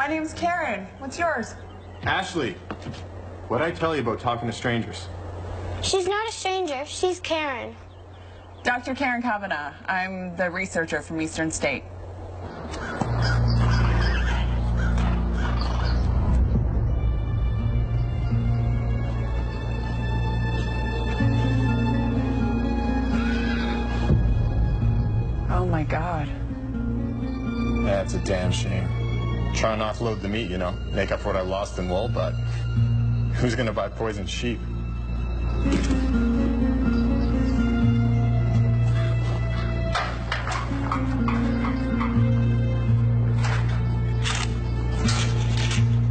name's Karen. What's yours? Ashley, what'd I tell you about talking to strangers? She's not a stranger. She's Karen. Dr. Karen Kavanagh. I'm the researcher from Eastern State. Oh my God. That's a damn shame. Trying to offload the meat, you know, make up for what I lost in wool, but who's gonna buy poisoned sheep?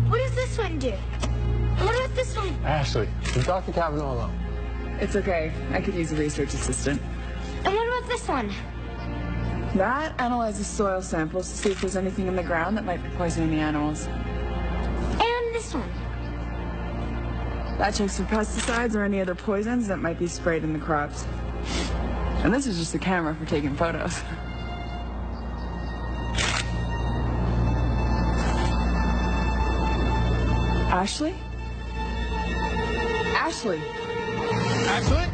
What does this one do? What about this one? Ashley, leave Dr. Kavanagh alone. It's okay. I could use a research assistant. And what about this one? That analyzes soil samples to see if there's anything in the ground that might be poisoning the animals. And this one? That checks for pesticides or any other poisons that might be sprayed in the crops. And this is just a camera for taking photos. Ashley? Ashley? Ashley?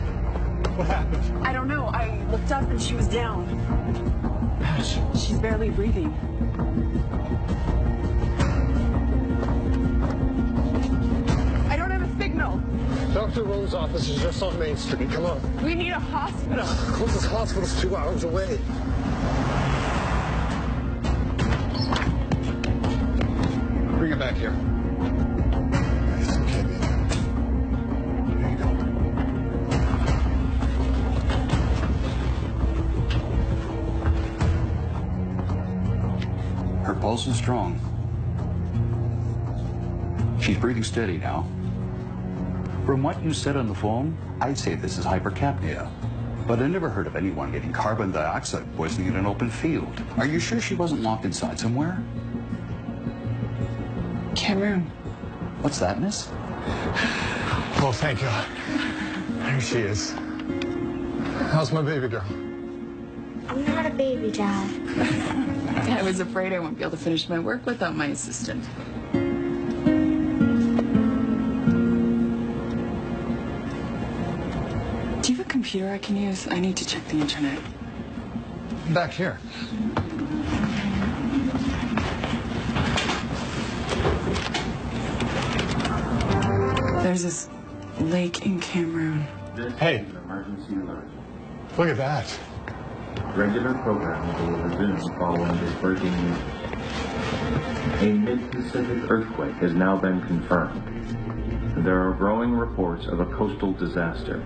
What happened? I don't know. I looked up and she was down. Ash. She's barely breathing. I don't have a signal. Dr. Rowe's office is just on Main Street. Come on. We need a hospital. Closest hospital's 2 hours away. Bring it back here. It's okay, baby. Here you go. Her pulse is strong. She's breathing steady now. From what you said on the phone, I'd say this is hypercapnia. But I never heard of anyone getting carbon dioxide poisoning in an open field. Are you sure she wasn't locked inside somewhere? Cameroon. What's that, miss? Oh, thank God. There she is. How's my baby girl? I'm not a baby, Dad. I was afraid I wouldn't be able to finish my work without my assistant. Do you have a computer I can use? I need to check the internet. Back here. There's this lake in Cameroon. Hey. Emergency alert. Look at that. Regular programming will resume following this breaking news. A mid-Pacific earthquake has now been confirmed. There are growing reports of a coastal disaster.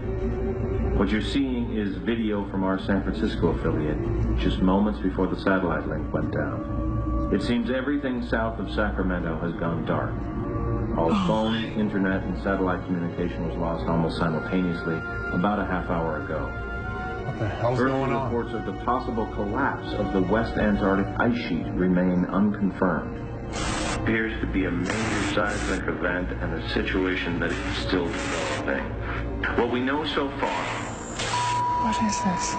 What you're seeing is video from our San Francisco affiliate just moments before the satellite link went down. It seems everything south of Sacramento has gone dark. All phone, internet, and satellite communication was lost almost simultaneously about a half hour ago. What the hell's Early going on? reports of the possible collapse of the West Antarctic ice sheet remain unconfirmed. Appears to be a major seismic event and a situation that is still developing. What we know so far. What is this?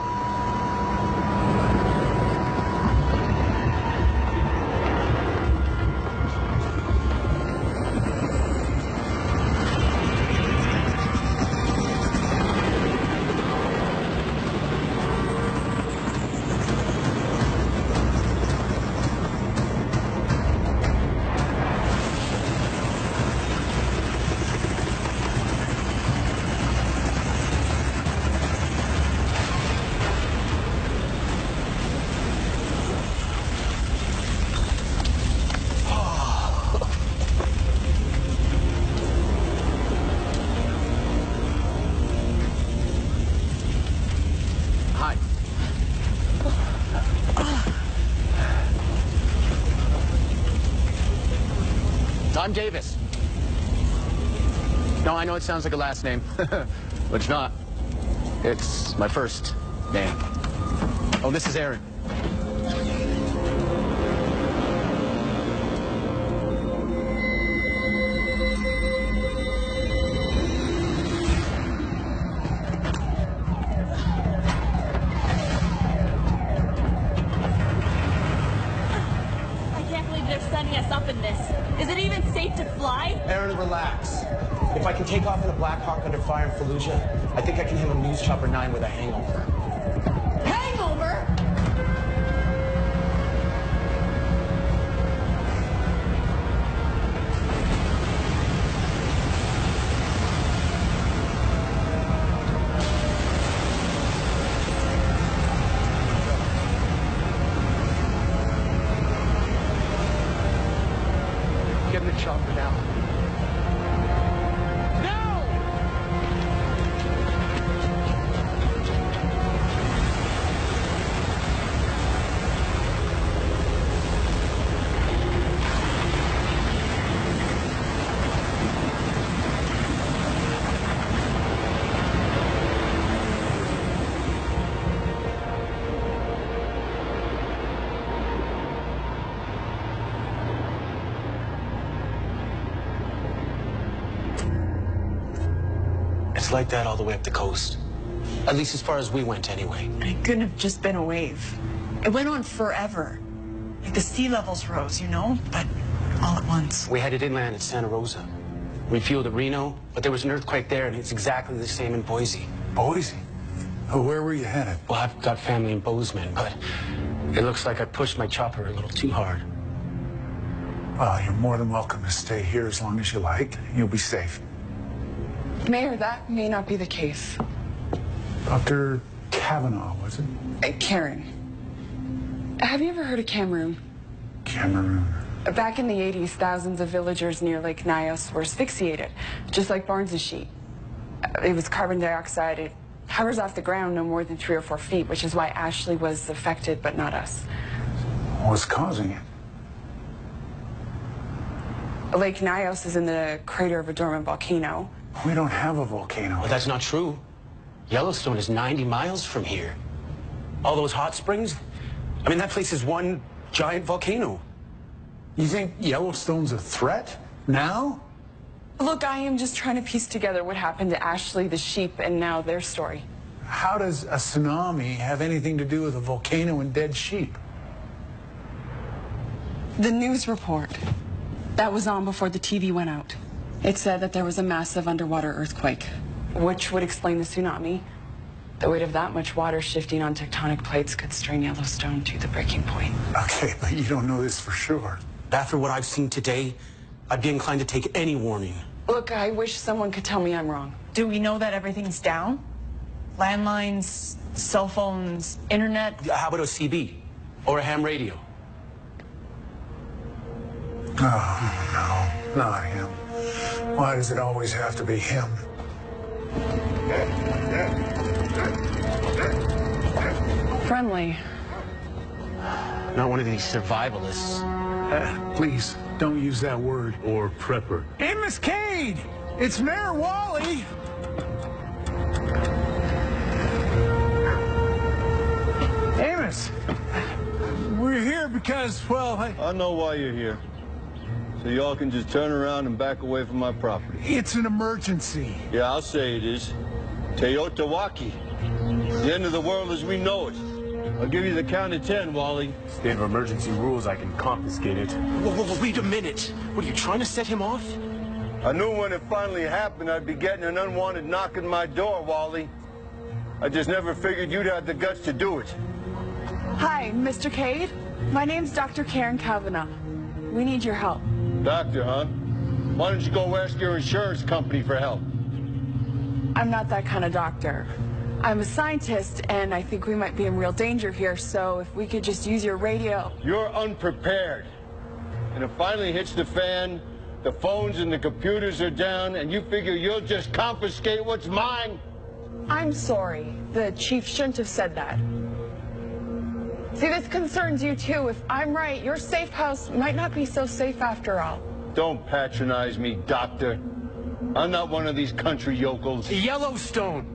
I'm Davis. No, I know it sounds like a last name, but it's not. It's my first name. Oh, this is Aaron. I can't believe they're setting us up in this. fly? Aaron, relax. If I can take off in a Black Hawk under fire in Fallujah, I think I can handle News Chopper 9 with a hangover. Hangover? Get in the chopper now. It's like that all the way up the coast. At least as far as we went, anyway. It couldn't have just been a wave. It went on forever. Like the sea levels rose, you know, but all at once. We headed inland at Santa Rosa. We fueled at Reno, but there was an earthquake there, and it's exactly the same in Boise. Boise? Oh, where were you headed? Well, I've got family in Bozeman, but it looks like I pushed my chopper a little too hard. Well, you're more than welcome to stay here as long as you like. You'll be safe. Mayor, that may not be the case. Dr. Kavanaugh, was it? Karen. Have you ever heard of Cameroon? Cameroon. Back in the 80s, thousands of villagers near Lake Nyos were asphyxiated, just like Barnes' sheep. It was carbon dioxide. It hovers off the ground no more than 3 or 4 feet, which is why Ashley was affected, but not us. What's causing it? Lake Nyos is in the crater of a dormant volcano. We don't have a volcano. Well, that's not true. Yellowstone is 90 miles from here. All those hot springs, I mean, that place is one giant volcano. You think Yellowstone's a threat now? Look, I am just trying to piece together what happened to Ashley, the sheep, and now their story. How does a tsunami have anything to do with a volcano and dead sheep? The news report that was on before the TV went out. It said that there was a massive underwater earthquake, which would explain the tsunami. The weight of that much water shifting on tectonic plates could strain Yellowstone to the breaking point. Okay, but you don't know this for sure. After what I've seen today, I'd be inclined to take any warning. Look, I wish someone could tell me I'm wrong. Do we know that everything's down? Landlines, cell phones, internet? How about a CB? Or a ham radio? Oh, no, not him. Why does it always have to be him? Friendly. Not one of these survivalists. Please, don't use that word. Or prepper. Hey, Miss Cade! It's Mayor Wally! Amos! We're here because, well, I know why you're here. So y'all can just turn around and back away from my property. It's an emergency. Yeah, I'll say it is. Teotawaki. The end of the world as we know it. I'll give you the count of 10, Wally. State of emergency rules, I can confiscate it. Whoa, wait a minute. What, are you trying to set him off? I knew when it finally happened I'd be getting an unwanted knock on my door, Wally. I just never figured you'd have the guts to do it. Hi, Mr. Cade. My name's Dr. Karen Kavanaugh. We need your help. Doctor, huh? Why don't you go ask your insurance company for help? I'm not that kind of doctor. I'm a scientist, and I think we might be in real danger here, so if we could just use your radio. You're unprepared. And it finally hits the fan, the phones and the computers are down, and you figure you'll just confiscate what's mine? I'm sorry. The chief shouldn't have said that. See, this concerns you too. If I'm right, your safe house might not be so safe after all. Don't patronize me, doctor. I'm not one of these country yokels. Yellowstone!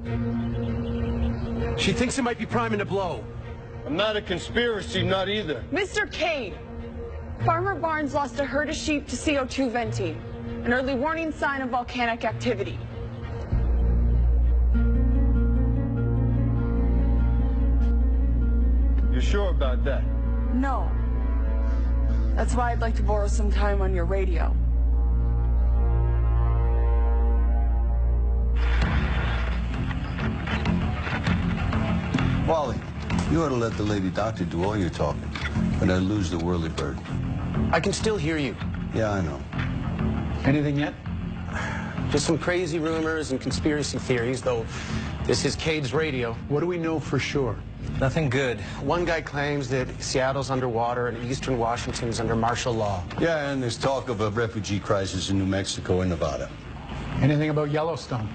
She thinks it might be priming to blow. I'm not a conspiracy nut either. Mr. Cade, Farmer Barnes lost a herd of sheep to CO2 venting, an early warning sign of volcanic activity. You sure about that? No. That's why I'd like to borrow some time on your radio. Wally, you ought to let the lady doctor do all your talking, but I lose the whirlybird. I can still hear you. Yeah, I know. Anything yet? Just some crazy rumors and conspiracy theories, though this is Cade's radio. What do we know for sure? Nothing good. One guy claims that Seattle's underwater and eastern Washington's under martial law. Yeah, and there's talk of a refugee crisis in New Mexico and Nevada. Anything about Yellowstone?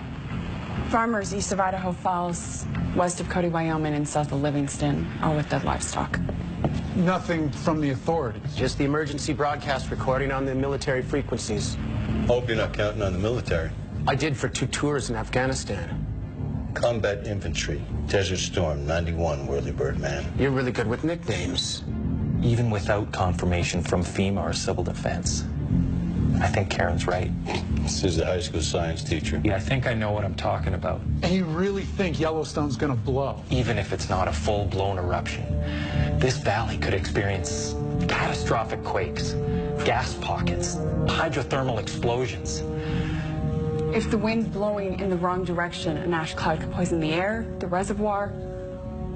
Farmers east of Idaho Falls, west of Cody, Wyoming, and south of Livingston, all with dead livestock. Nothing from the authorities. Just the emergency broadcast recording on the military frequencies. Hope you're not counting on the military. I did for 2 tours in Afghanistan. Combat infantry, Desert Storm, 91, whirlybird man. You're really good with nicknames. Even without confirmation from FEMA or civil defense. I think Karen's right. This is the high school science teacher. Yeah, I think I know what I'm talking about. And you really think Yellowstone's gonna blow? Even if it's not a full-blown eruption, this valley could experience catastrophic quakes, gas pockets, hydrothermal explosions. If the wind's blowing in the wrong direction, an ash cloud could poison the air, the reservoir,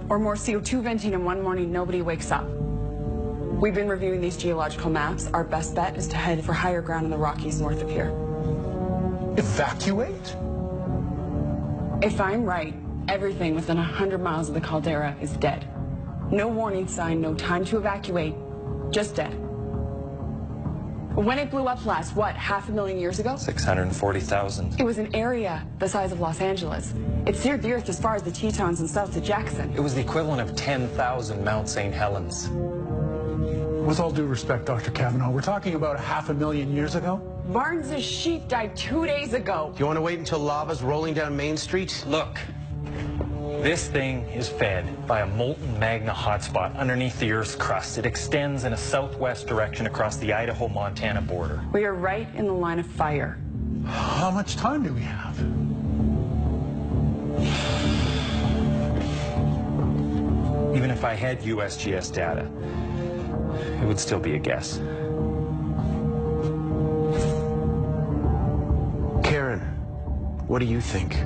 or more CO2 venting, and one morning nobody wakes up. We've been reviewing these geological maps. Our best bet is to head for higher ground in the Rockies north of here. Evacuate? If I'm right, everything within 100 miles of the caldera is dead. No warning sign, no time to evacuate, just dead. When it blew up last, what, 500,000 years ago? 640,000. It was an area the size of Los Angeles. It seared the earth as far as the Tetons and south to Jackson. It was the equivalent of 10,000 Mount St. Helens. With all due respect, Dr. Kavanaugh, we're talking about 500,000 years ago? Barnes' sheep died 2 days ago. Do you want to wait until lava's rolling down Main Street? Look, this thing is fed by a molten magma hotspot underneath the Earth's crust. It extends in a southwest direction across the Idaho-Montana border. We are right in the line of fire. How much time do we have? Even if I had USGS data, it would still be a guess. Karen, what do you think?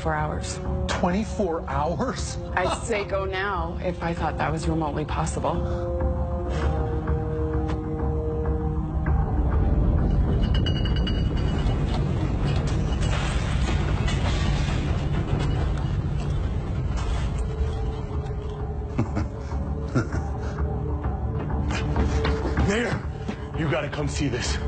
Hours. 24 hours? I'd say go now if I thought that was remotely possible. Mayor, you gotta come see this.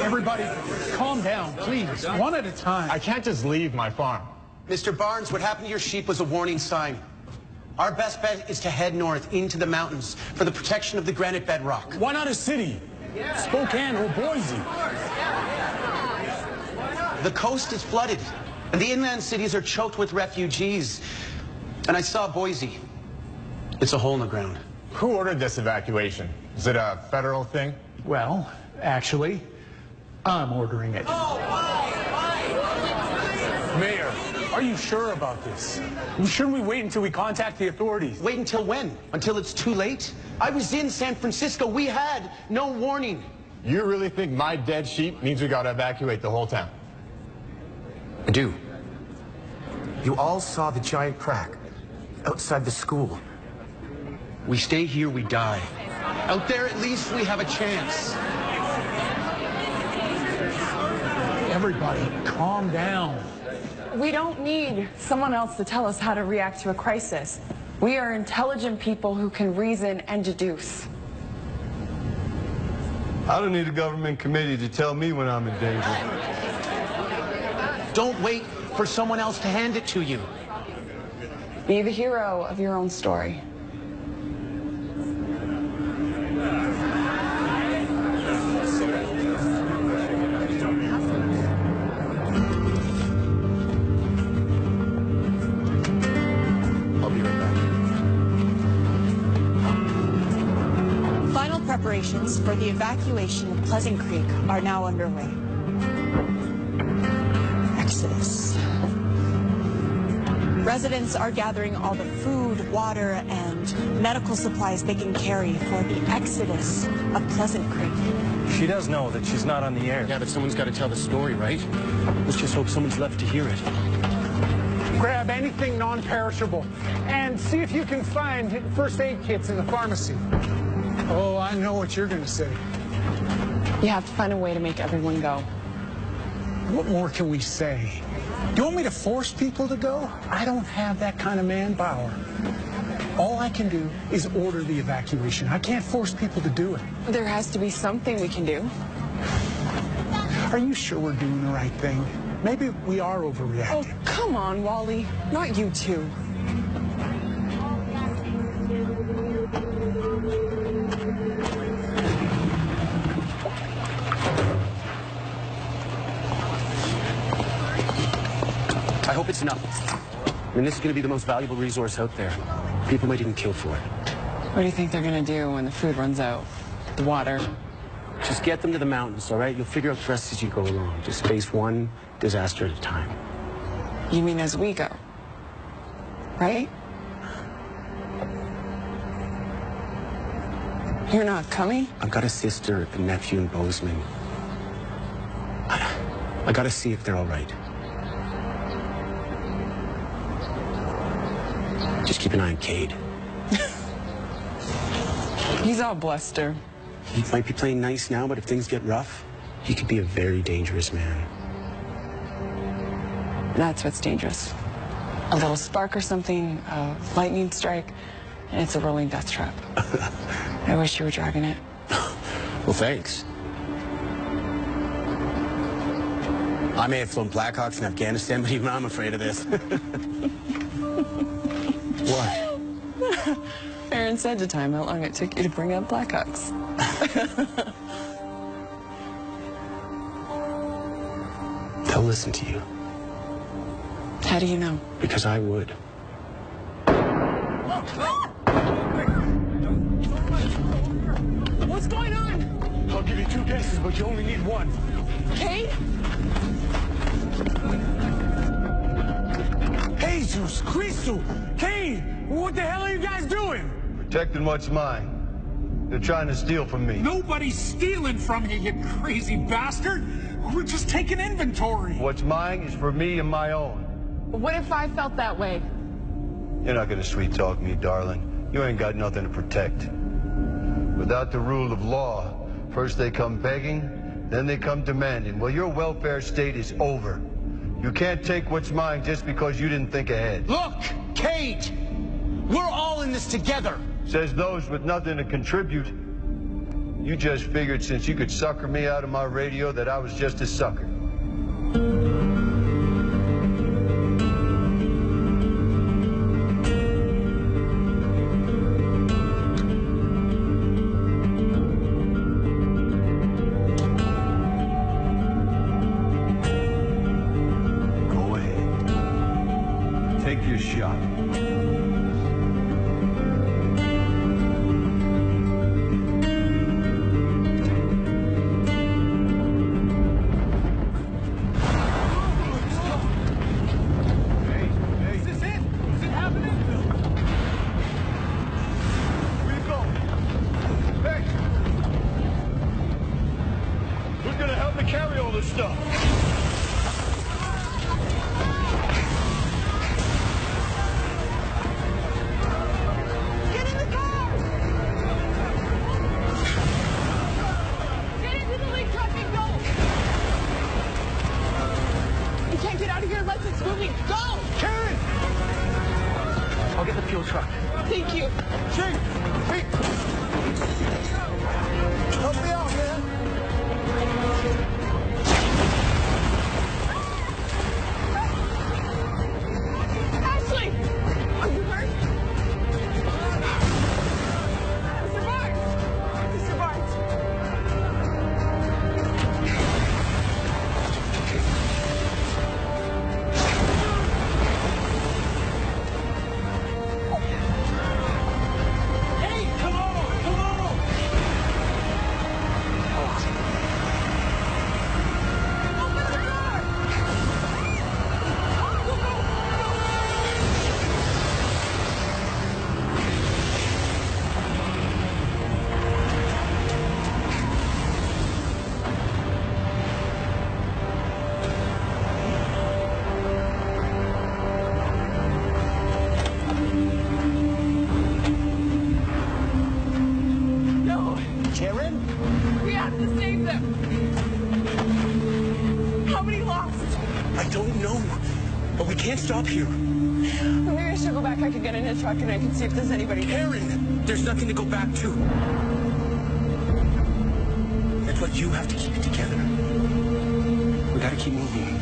Everybody, calm down, please. One at a time. I can't just leave my farm. Mr. Barnes, what happened to your sheep was a warning sign. Our best bet is to head north into the mountains for the protection of the granite bedrock. Why not a city? Spokane or Boise? The coast is flooded, and the inland cities are choked with refugees. And I saw Boise. It's a hole in the ground. Who ordered this evacuation? Is it a federal thing? Well, actually, I'm ordering it. Mayor, are you sure about this? Shouldn't we wait until we contact the authorities? Wait until when? Until it's too late? I was in San Francisco. We had no warning. You really think my dead sheep means we gotta evacuate the whole town? I do. You all saw the giant crack outside the school. We stay here, we die. Out there, at least we have a chance. Everybody, calm down. We don't need someone else to tell us how to react to a crisis. We are intelligent people who can reason and deduce. I don't need a government committee to tell me when I'm in danger. Don't wait for someone else to hand it to you. Be the hero of your own story. preparations for the evacuation of Pleasant Creek are now underway. Exodus. Residents are gathering all the food, water, and medical supplies they can carry for the exodus of Pleasant Creek. She does know that she's not on the air. Yeah, but someone's got to tell the story, right? Let's just hope someone's left to hear it. Grab anything non-perishable and see if you can find first aid kits in the pharmacy. Oh, I know what you're going to say. You have to find a way to make everyone go. What more can we say? Do you want me to force people to go? I don't have that kind of manpower. All I can do is order the evacuation. I can't force people to do it. There has to be something we can do. Are you sure we're doing the right thing? Maybe we are overreacting. Oh, come on, Wally. Not you two. I hope it's enough. I mean, this is going to be the most valuable resource out there. People might even kill for it. What do you think they're going to do when the food runs out? The water? Just get them to the mountains, all right? You'll figure out the rest as you go along. Just face one disaster at a time. You mean as we go? Right? You're not coming? I've got a sister, a nephew in Bozeman. I gotta see if they're all right. Just keep an eye on Cade. He's all bluster. He might be playing nice now, but if things get rough, he could be a very dangerous man. That's what's dangerous. A little spark or something, a lightning strike, and it's a rolling death trap. I wish you were driving it. Well, thanks. I may have flown Blackhawks in Afghanistan, but even I'm afraid of this. What? Aaron said to time how long it took you to bring up Blackhawks. They'll listen to you. How do you know? Because I would. What's going on? I'll give you 2 guesses, but you only need 1. Kate? Jesus Christo! Cain! What the hell are you guys doing? Protecting what's mine. They're trying to steal from me. Nobody's stealing from you, you crazy bastard! We're just taking inventory. What's mine is for me and my own. What if I felt that way? You're not gonna sweet talk me, darling. You ain't got nothing to protect. Without the rule of law, first they come begging, then they come demanding. Well, your welfare state is over. You can't take what's mine just because you didn't think ahead. Look, Kate! We're all in this together. Says those with nothing to contribute. You just figured since you could sucker me out of my radio that I was just a sucker. Go ahead. Take your shot. to save them. How many lost? I don't know, but we can't stop here. Maybe I should go back. I could get in a truck and I can see if there's anybody. Aaron, there's nothing to go back to. That's what you have to keep it together. We gotta keep moving.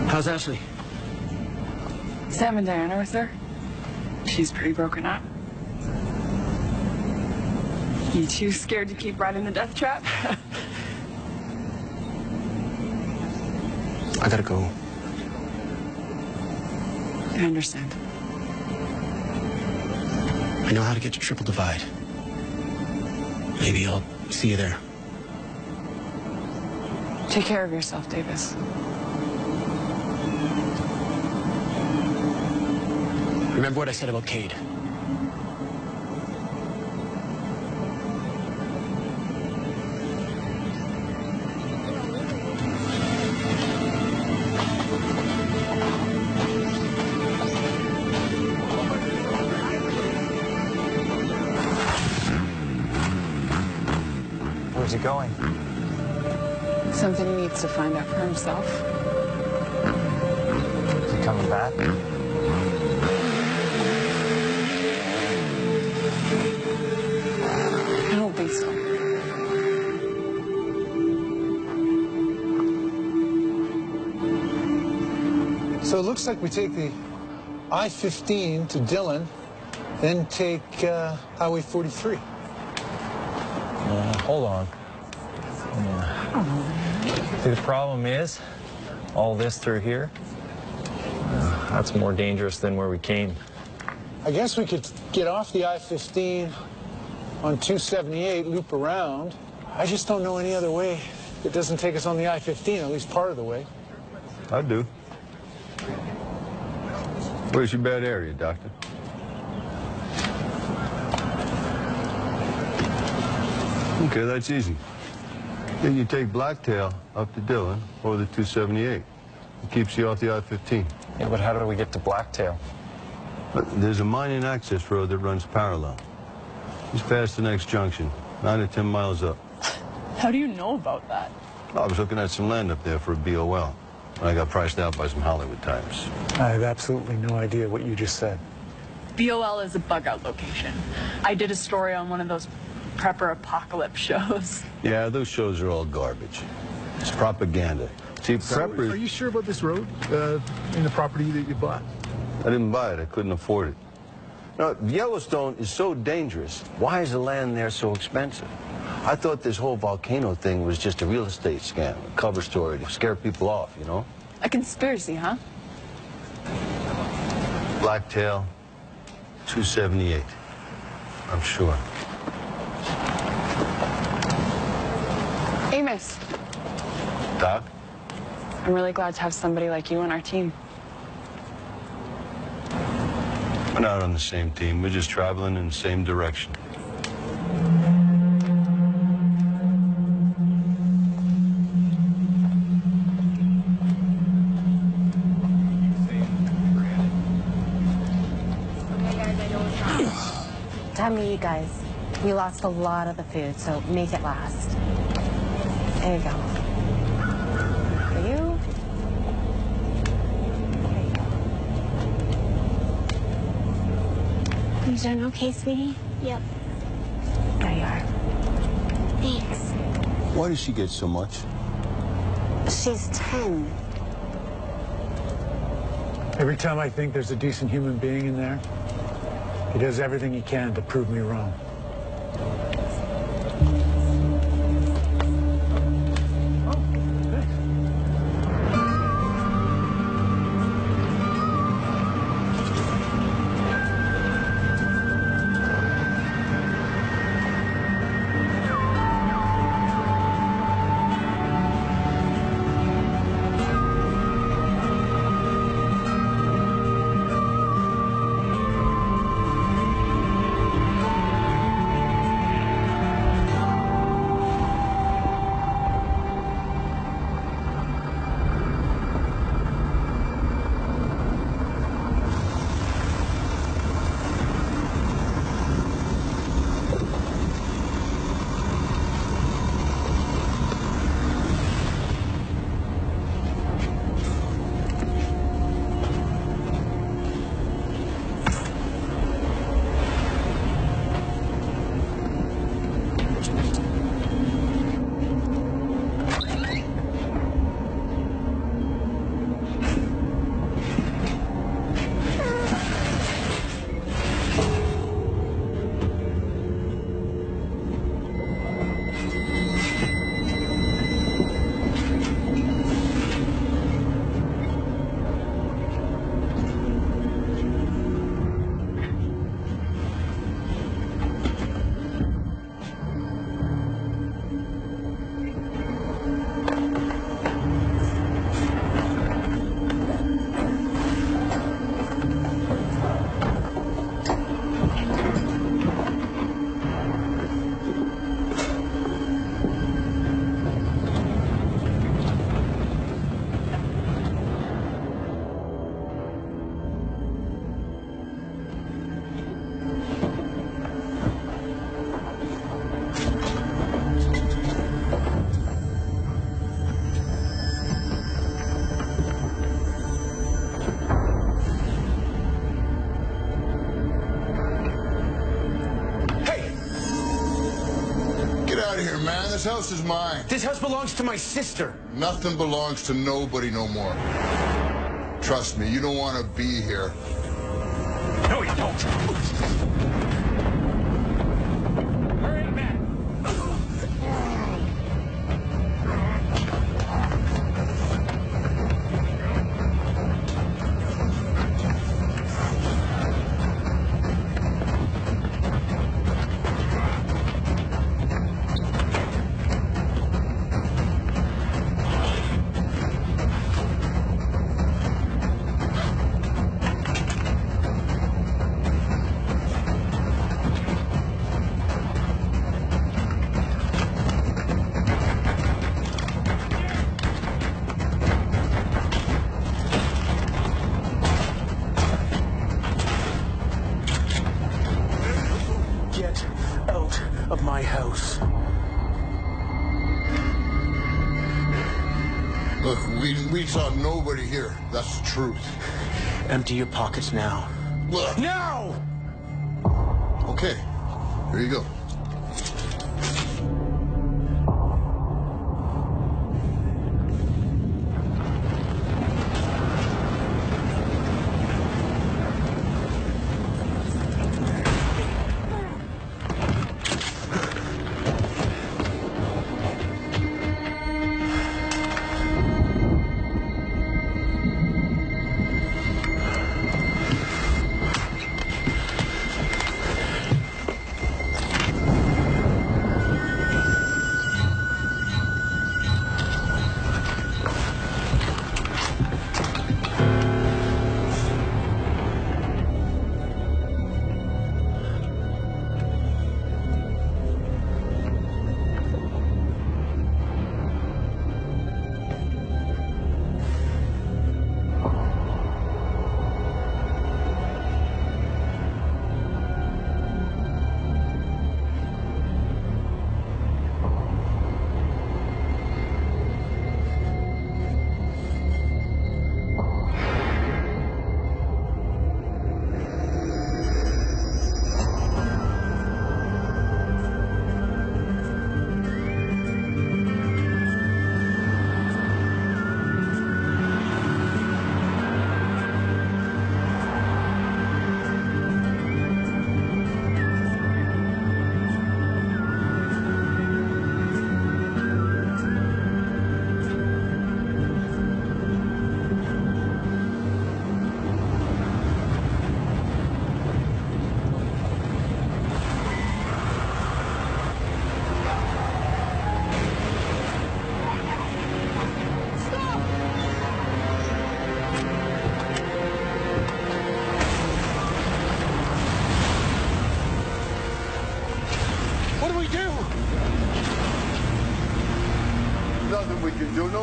How's Ashley? Sam and Diana with her. She's pretty broken up. You too scared to keep riding the death trap? I gotta go. I understand. I know how to get to Triple Divide. Maybe I'll see you there. Take care of yourself, Davis. Remember what I said about Cade. Where's he going? Something he needs to find out for himself. Is he coming back? I don't think so. So it looks like we take the I-15 to Dillon, then take Highway 43. Hold on. See, the problem is, all this through here, that's more dangerous than where we came. I guess we could get off the I-15 on 278, loop around. I just don't know any other way that doesn't take us on the I-15, at least part of the way. I do. Where's your bad area, Doctor? Okay, that's easy. Then you take Blacktail up to Dillon or the 278. It keeps you off the I-15. Yeah, but how do we get to Blacktail? There's a mining access road that runs parallel. Just past the next junction, 9 or 10 miles up. How do you know about that? I was looking at some land up there for a BOL. And I got priced out by some Hollywood types. I have absolutely no idea what you just said. BOL is a bug-out location. I did a story on one of those prepper apocalypse shows. Yeah, those shows are all garbage. It's propaganda. See, preppers... Are you sure about this road in the property that you bought? I didn't buy it. I couldn't afford it. Now, Yellowstone is so dangerous. Why is the land there so expensive? I thought this whole volcano thing was just a real estate scam, a cover story to scare people off, you know? A conspiracy, huh? Blacktail, 278. I'm sure. Amos, Doc? I'm really glad to have somebody like you on our team. We're not on the same team. We're just traveling in the same direction. Time to eat, guys. We lost a lot of the food, so make it last. There you go. For you. There you go. You doing okay, sweetie? Yep. There you are. Thanks. Why does she get so much? She's 10. Every time I think there's a decent human being in there, he does everything he can to prove me wrong. Man, this house is mine. This house belongs to my sister. Nothing belongs to nobody no more. Trust me, you don't want to be here. No, you don't. Hurry back. Of my house. Look, we saw nobody here. That's the truth. Empty your pockets now. Look. No! Okay, here you go.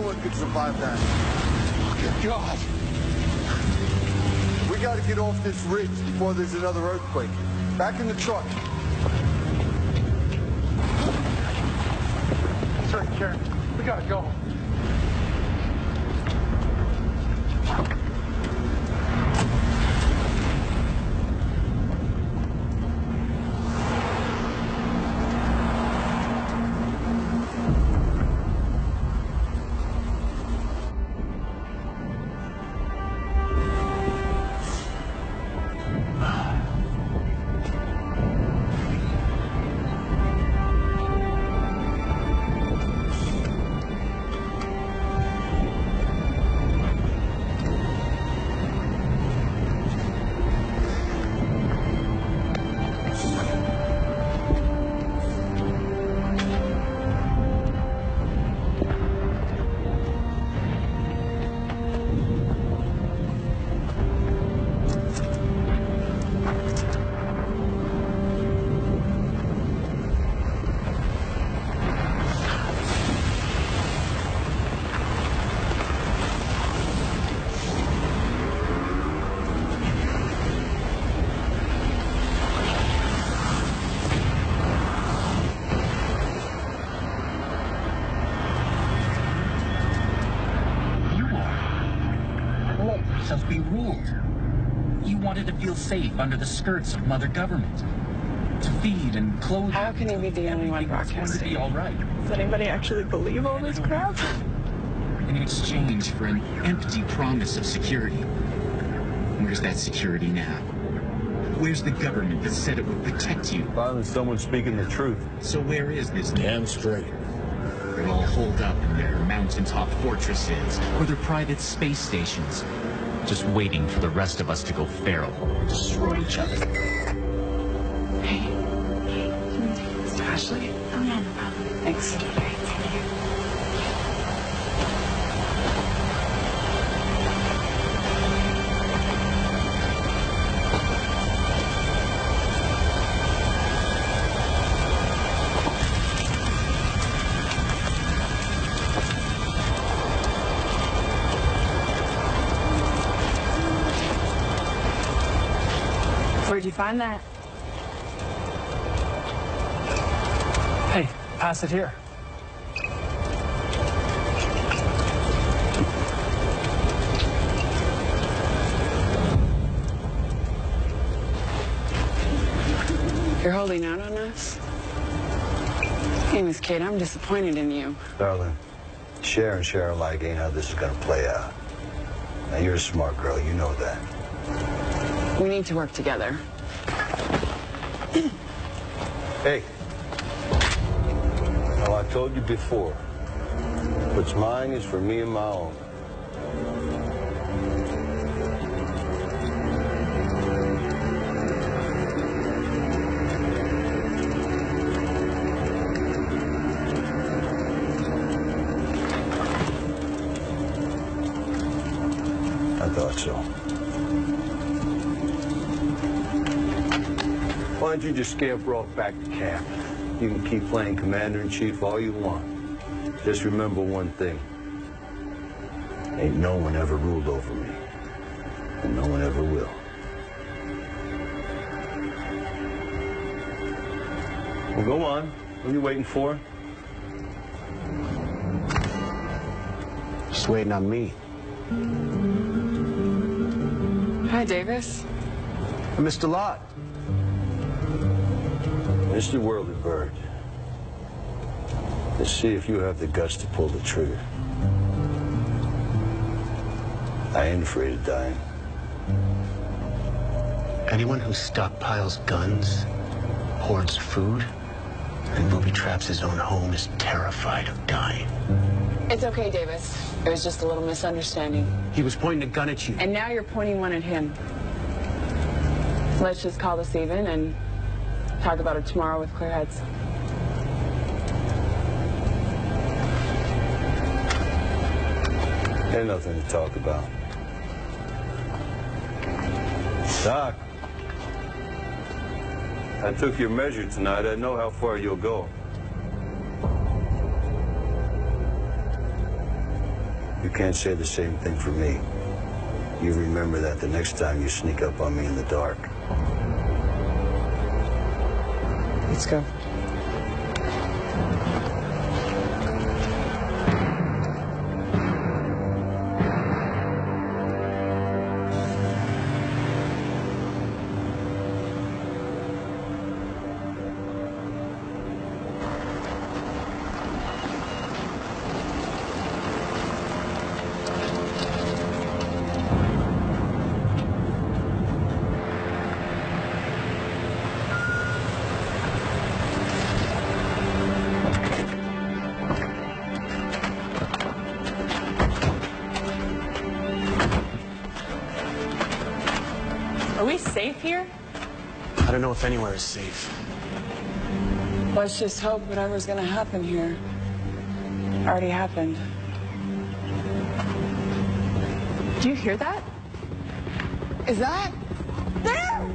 one could survive that. Good God. We gotta get off this ridge before there's another earthquake. Back in the truck. Sorry, Karen. We gotta go. Be ruled. You wanted to feel safe under the skirts of Mother Government, to feed and clothe. How can he be the only one going to broadcasting? be all right. Does anybody actually believe all this crap? In exchange for an empty promise of security. Where's that security now? Where's the government that said it would protect you? Finally, someone's speaking the truth. So where is this? Damn straight. They're all holed up in their mountaintop fortresses or their private space stations, just waiting for the rest of us to go feral and destroy each other. Hey, can you take this to Ashley? Oh, yeah, no problem. Thanks. Where'd you find that? Hey, pass it here. You're holding out on us? Hey, Miss Kate, I'm disappointed in you. Darling, share and share alike ain't how this is gonna play out. Now, you're a smart girl, you know that. We need to work together. Hey. Now, I told you before, what's mine is for me and my own. I thought so. Why don't you just scamper off back to camp? You can keep playing Commander-in-Chief all you want. Just remember one thing. Ain't no one ever ruled over me. And no one ever will. Well, go on. What are you waiting for? Just waiting on me. Hi, Davis. I missed a lot. Mr. Whirly Bird, let's see if you have the guts to pull the trigger. I ain't afraid of dying. Anyone who stockpiles guns, hoards food, and booby traps his own home is terrified of dying. It's okay, Davis. It was just a little misunderstanding. He was pointing a gun at you. And now you're pointing one at him. Let's just call this even and talk about it tomorrow with clear heads. Ain't nothing to talk about. Doc, I took your measure tonight. I know how far you'll go. You can't say the same thing for me. You remember that the next time you sneak up on me in the dark. Let's go. Are we safe here? I don't know if anywhere is safe. Let's just hope whatever's gonna happen here already happened. Do you hear that? Is that? There!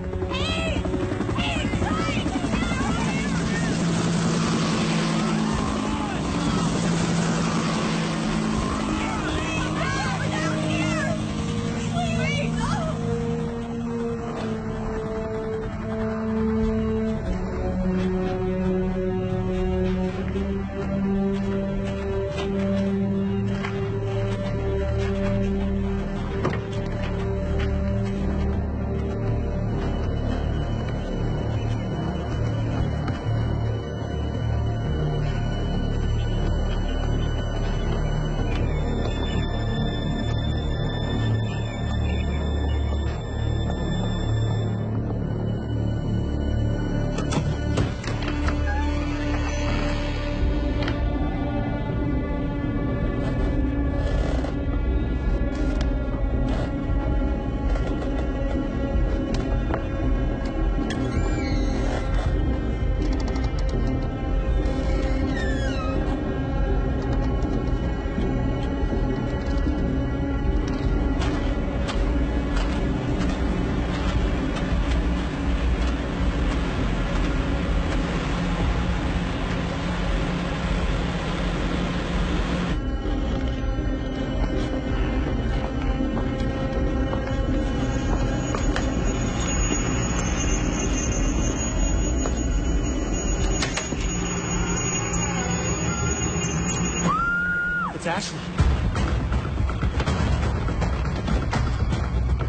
It's Ashley.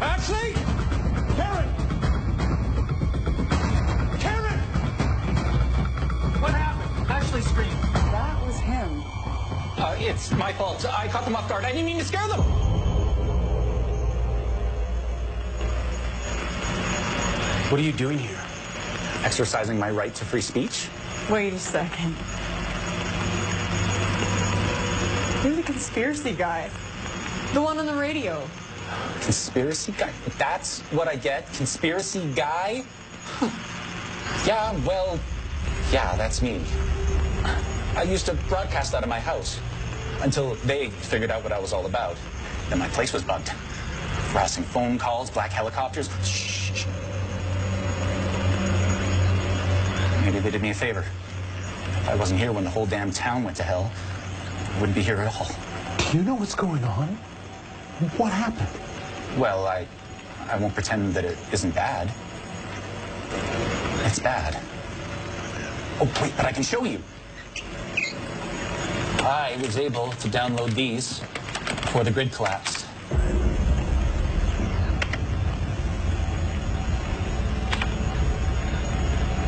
Ashley? Karen! Karen! What happened? Ashley screamed. That was him. It's my fault. I caught them off guard. I didn't mean to scare them. What are you doing here? Exercising my right to free speech? Wait a second. You're the conspiracy guy. The one on the radio. Conspiracy guy? That's what I get? Conspiracy guy? Yeah, well, yeah, that's me. I used to broadcast out of my house until they figured out what I was all about. Then my place was bugged. Harassing phone calls, black helicopters. Shh. Maybe they did me a favor. If I wasn't here when the whole damn town went to hell, I wouldn't be here at all. Do you know what's going on? What happened? Well, I won't pretend that it isn't bad. It's bad. Oh, wait, but I can show you. I was able to download these before the grid collapsed.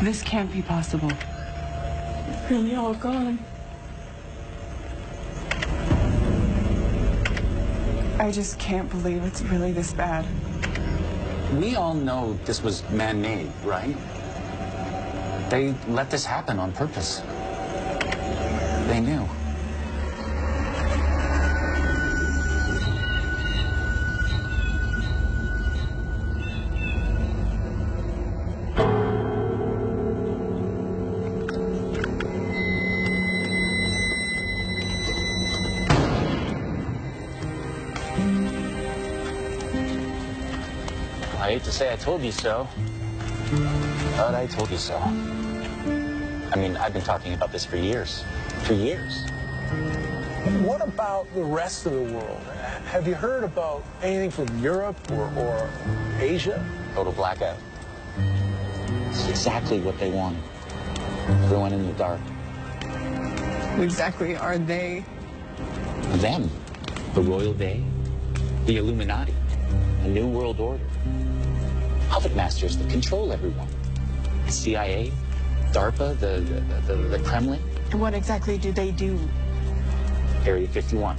This can't be possible. It's really all gone. I just can't believe it's really this bad. We all know this was man-made, right? They let this happen on purpose. They knew. I hate to say I told you so, but I told you so. I mean, I've been talking about this for years. For years. What about the rest of the world? Have you heard about anything from Europe or Asia? Total blackout. It's exactly what they wanted. Everyone in the dark. Who exactly are they? Them. The Royal They. The Illuminati. A new world order. Puppet masters that control everyone. The CIA, DARPA, the Kremlin. And what exactly do they do? Area 51.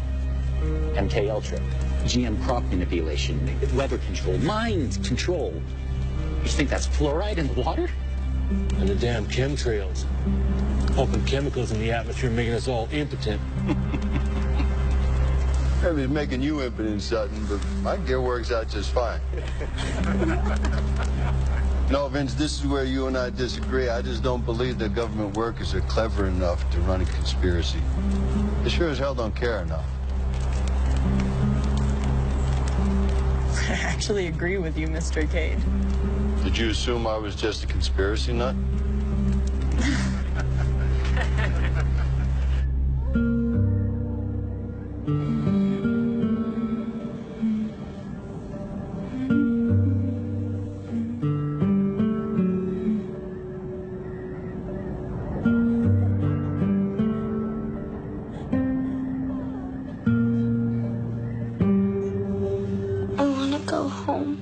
MK Ultra. GM crop manipulation. Weather control. Mind control. You think that's fluoride in the water? And the damn chemtrails. Pumping chemicals in the atmosphere, making us all impotent. Maybe it's making you impotent, Sutton, but my gear works out just fine. No, Vince, this is where you and I disagree. I just don't believe that government workers are clever enough to run a conspiracy. They sure as hell don't care enough. I actually agree with you, Mr. Cade. Did you assume I was just a conspiracy nut? I want to go home.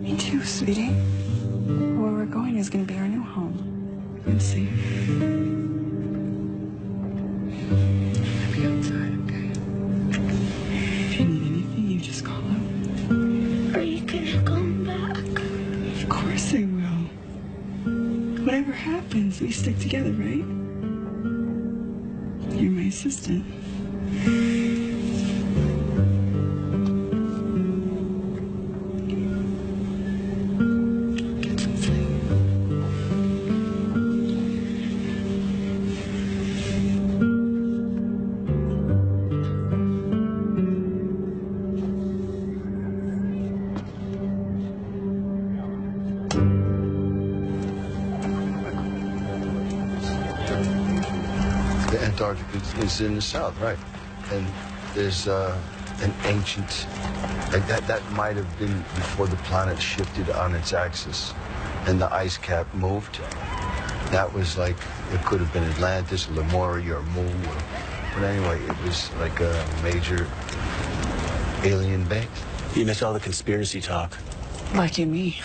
Me too, sweetie. Where we're going is going to be our new home. You'll see. I'll be outside, okay? If you need anything, you just call out. Are you gonna come back? Of course I will. Whatever happens, we stick together, right? You're my assistant. The Antarctica is in the south, right? And there's an ancient, like that might have been before the planet shifted on its axis and the ice cap moved. That was like, it could have been Atlantis, Lemuria, or Mu. But anyway, it was like a major alien base. You miss all the conspiracy talk. Lucky me.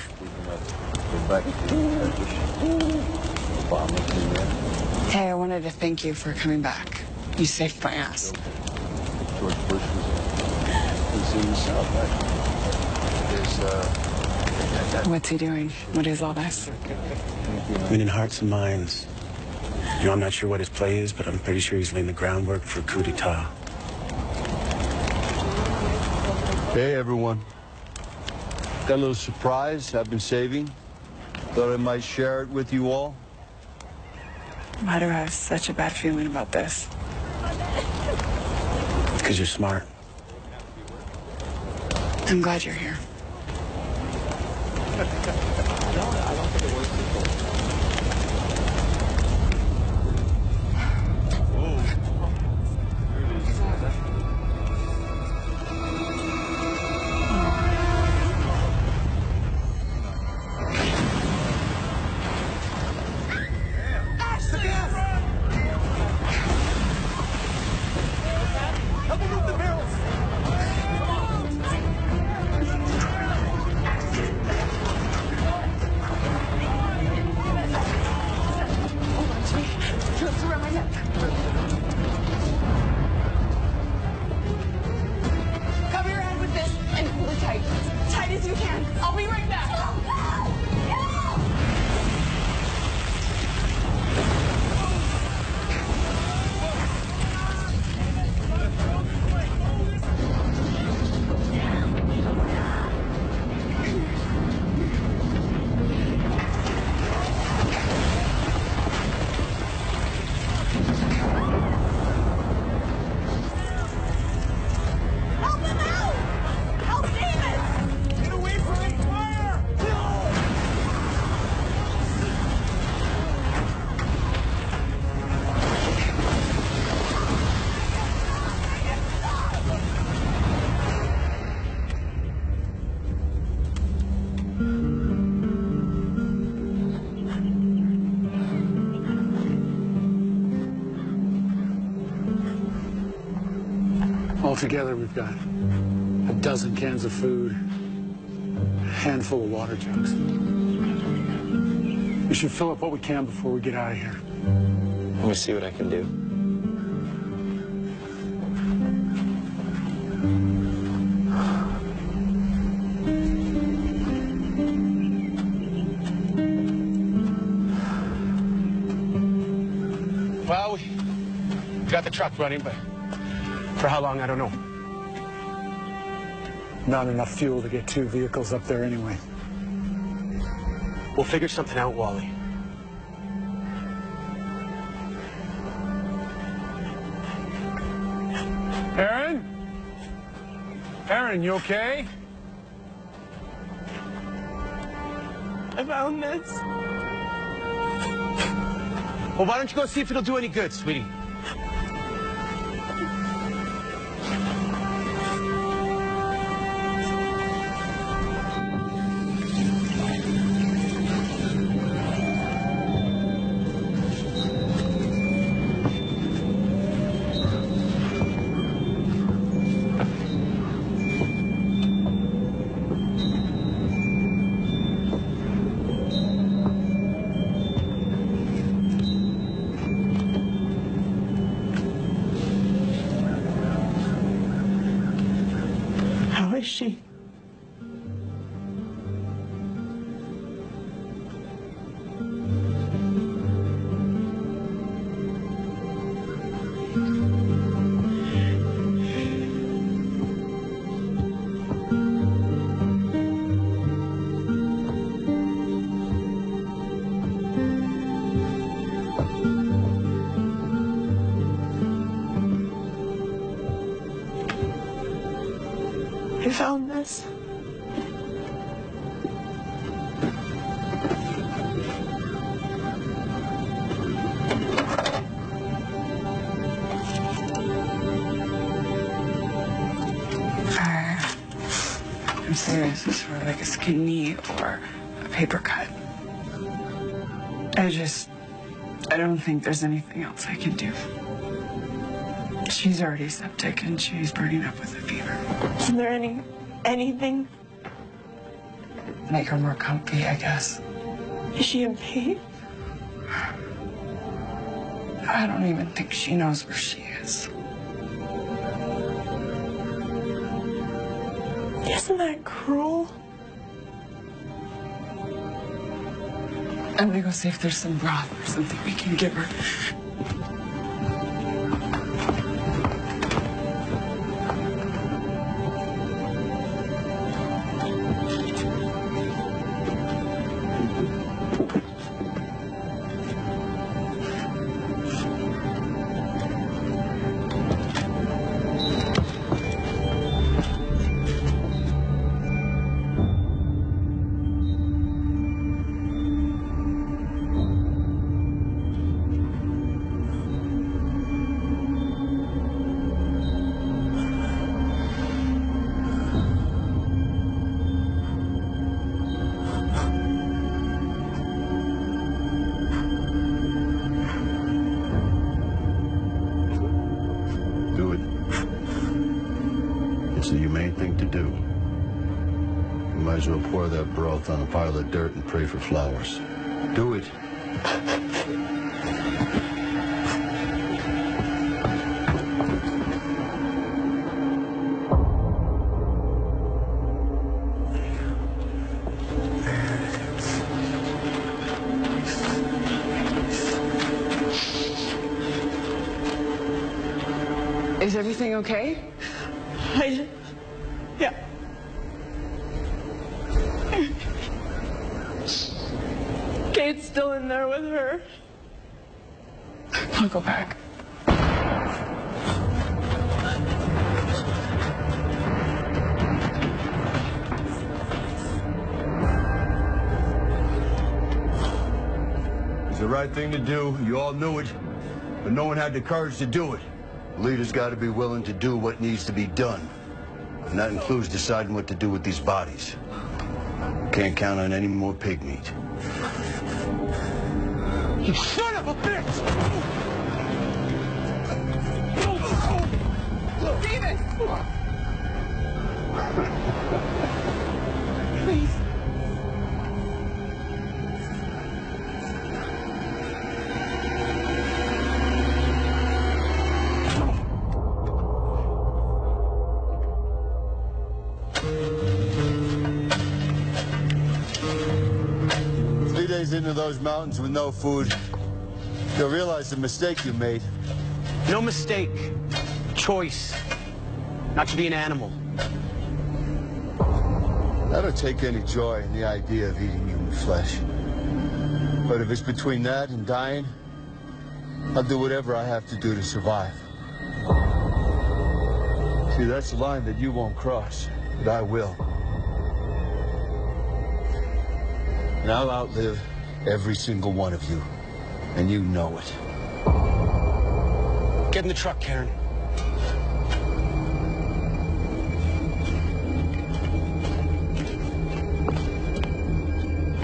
Hey, I wanted to thank you for coming back. You saved my ass. George Bush was in the south, right? There's, What's he doing? What is all this? Winning hearts and minds. You know, I'm not sure what his play is, but I'm pretty sure he's laying the groundwork for a coup d'etat. Hey, everyone. Got a little surprise I've been saving. Thought I might share it with you all. Why do I have such a bad feeling about this? Because you're smart. I'm glad you're here. Cover your head with this and pull it tight. As tight as you can. I'll be right back. Help him out! Help David! Get away from him, fire! Altogether, we've got a dozen cans of food, a handful of water jugs. We should fill up what we can before we get out of here. Let me see what I can do. Well, we got the truck running, but for how long, I don't know. Not enough fuel to get 2 vehicles up there anyway. We'll figure something out, Wally. Aaron? Aaron, you okay? I found this. Well, why don't you go see if it'll do any good, sweetie? How is she? I found this. I'm serious. It's sort of like a skin knee or a paper cut. I don't think there's anything else I can do. She's already septic and she's burning up with a fever. Is there anything? Make her more comfy, I guess. Is she in pain? I don't even think she knows where she is. Isn't that cruel? I'm gonna go see if there's some broth or something we can give her. Do it. It's the humane thing to do. You might as well pour that broth on a pile of dirt and pray for flowers. Do it. Is everything okay? Yeah. Kate's still in there with her. I'll go back. It's the right thing to do. You all knew it, but no one had the courage to do it. The leader's got to be willing to do what needs to be done. And that includes deciding what to do with these bodies. Can't count on any more pig meat. You son of a bitch! David! Please. 3 days into those mountains with no food, you'll realize the mistake you made. No mistake. Choice. Not to be an animal. I don't take any joy in the idea of eating human flesh. But if it's between that and dying, I'll do whatever I have to do to survive. See, that's a line that you won't cross, but I will. And I'll outlive every single one of you, and you know it. Get in the truck, Karen.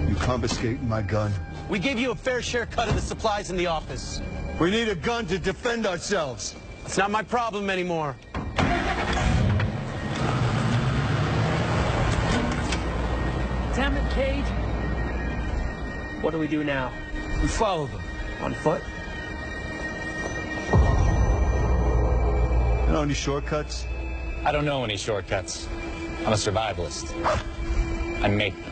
You confiscating my gun? We gave you a fair share cut of the supplies in the office. We need a gun to defend ourselves. It's not my problem anymore. Damn it, Cade. What do we do now? We follow them. On foot? You know any shortcuts? I don't know any shortcuts. I'm a survivalist. I make them.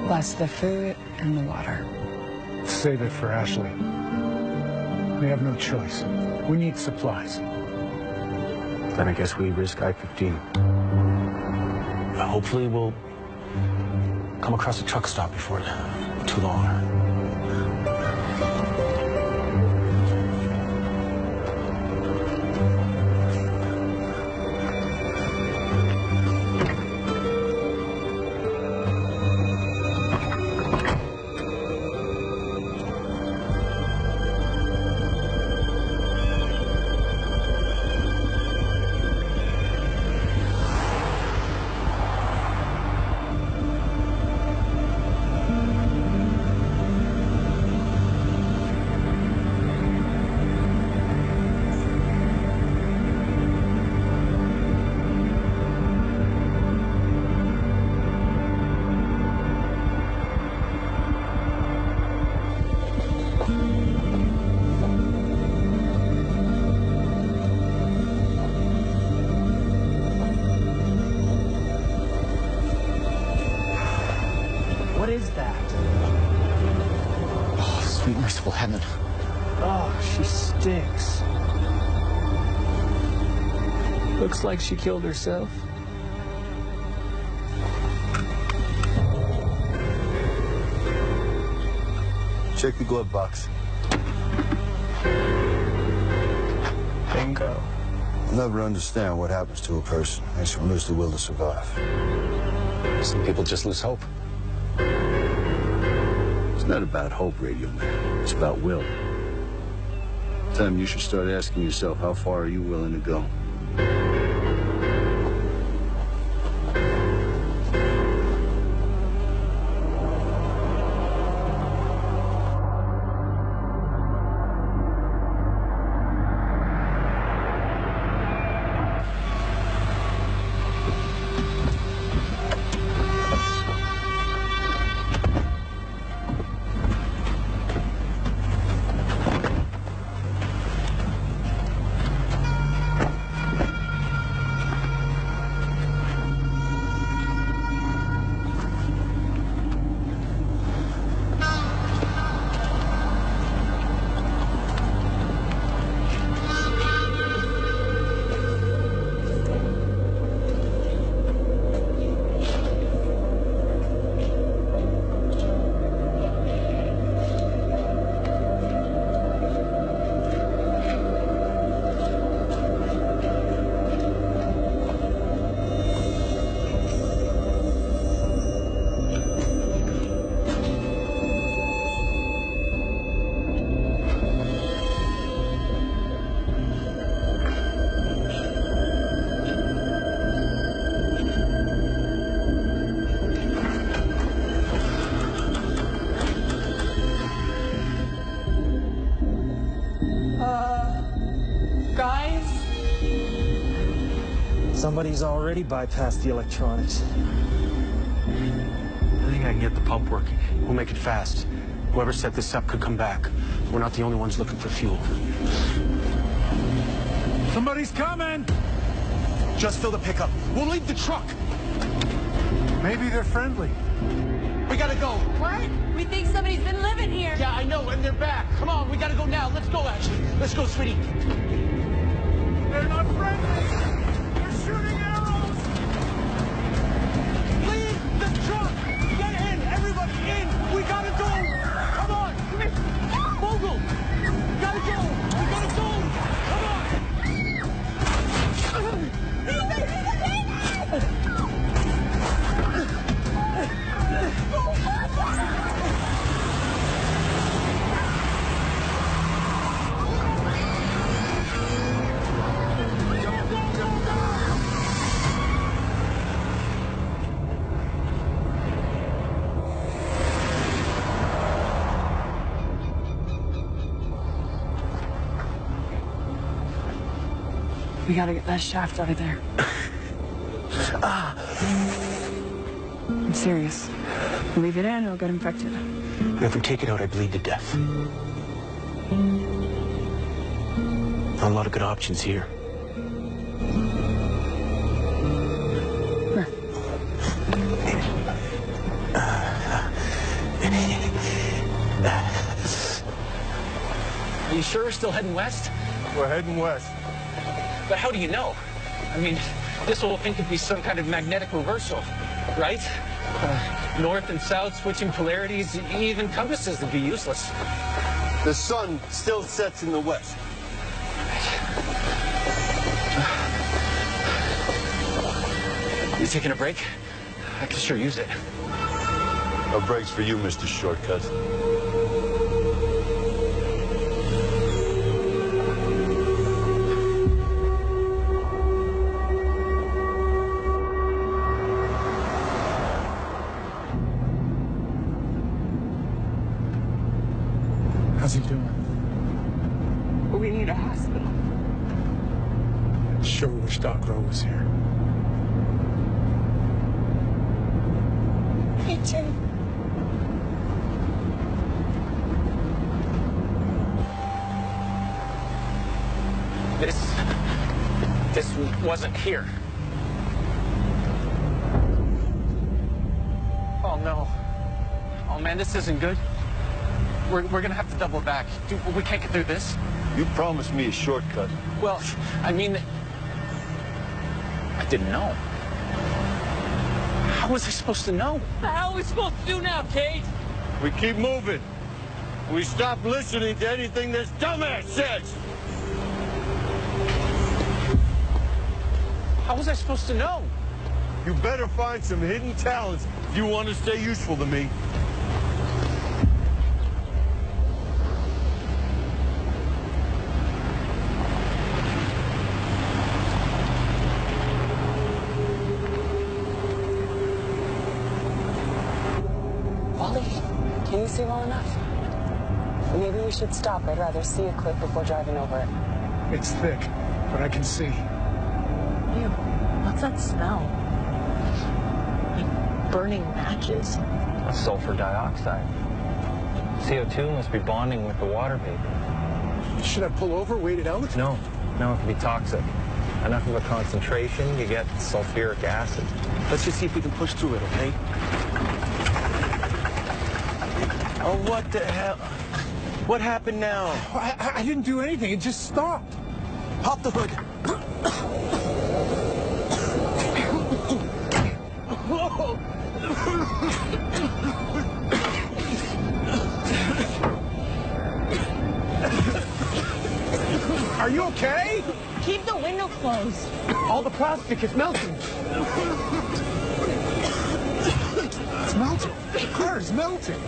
Plus the food and the water. Save it for Ashley. We have no choice. We need supplies. Then I guess we risk I-15. Hopefully we'll come across a truck stop before too long. What is that? Oh, sweet merciful heaven. Oh, she stinks. Looks like she killed herself. Check the glove box. Bingo. I'll never understand what happens to a person. Makes them lose the will to survive. Some people just lose hope. It's not about hope, Radio Man. It's about will. Time you should start asking yourself, how far are you willing to go? Somebody's already bypassed the electronics. I think I can get the pump working. We'll make it fast. Whoever set this up could come back. We're not the only ones looking for fuel. Somebody's coming! Just fill the pickup. We'll leave the truck. Maybe they're friendly. We gotta go. What? We think somebody's been living here. Yeah, I know, and they're back. Come on, we gotta go now. Let's go, Ashley. Let's go, sweetie. They're not friendly! They're shooting arrows! Leave the truck! Get in! Everybody in! We gotta go! Come on! Come here! Vogel! We gotta go! We gotta go! Come on! We gotta get that shaft out of there. I'm serious. Leave it in, it'll get infected. If we take it out, I bleed to death. Not a lot of good options here. Are you sure we're still heading west? We're heading west. But how do you know? I mean, this whole thing could be some kind of magnetic reversal, right? North and south, switching polarities, even compasses would be useless. The sun still sets in the west. You taking a break? I could sure use it. No breaks for you, Mr. Shortcut. How's he doing? We need a hospital. Sure wish Doc Rowe was here. Me too. This wasn't here. Oh no. Oh man, this isn't good. We're gonna have to double back. Dude, we can't get through this. You promised me a shortcut. Well, I mean, I didn't know. How was I supposed to know? How are we supposed to do now, Kate? We keep moving. We stop listening to anything this dumbass says. How was I supposed to know? You better find some hidden talents if you want to stay useful to me. Can you see well enough? Maybe we should stop. I'd rather see a cliff before driving over it. It's thick, but I can see. Ew, what's that smell? Like burning matches. Sulfur dioxide. CO2 must be bonding with the water vapor. Should I pull over, wait it out? No, it could be toxic. Enough of a concentration, you get sulfuric acid. Let's just see if we can push through it, okay? Oh, what the hell? What happened now? I didn't do anything. It just stopped. Pop the hood. Are you okay? Keep the window closed. All the plastic is melting. It's melting. The car is melting.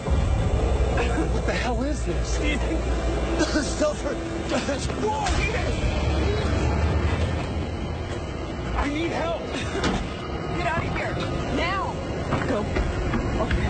What the hell is this? Sulfur. Whoa! I need help. Get out of here. Now. Go. Okay.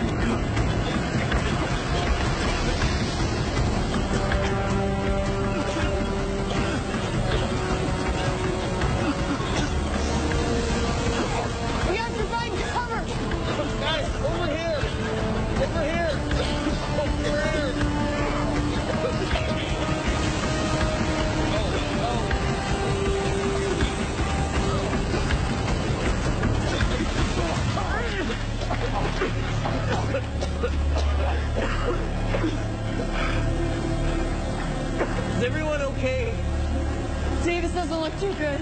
look too good.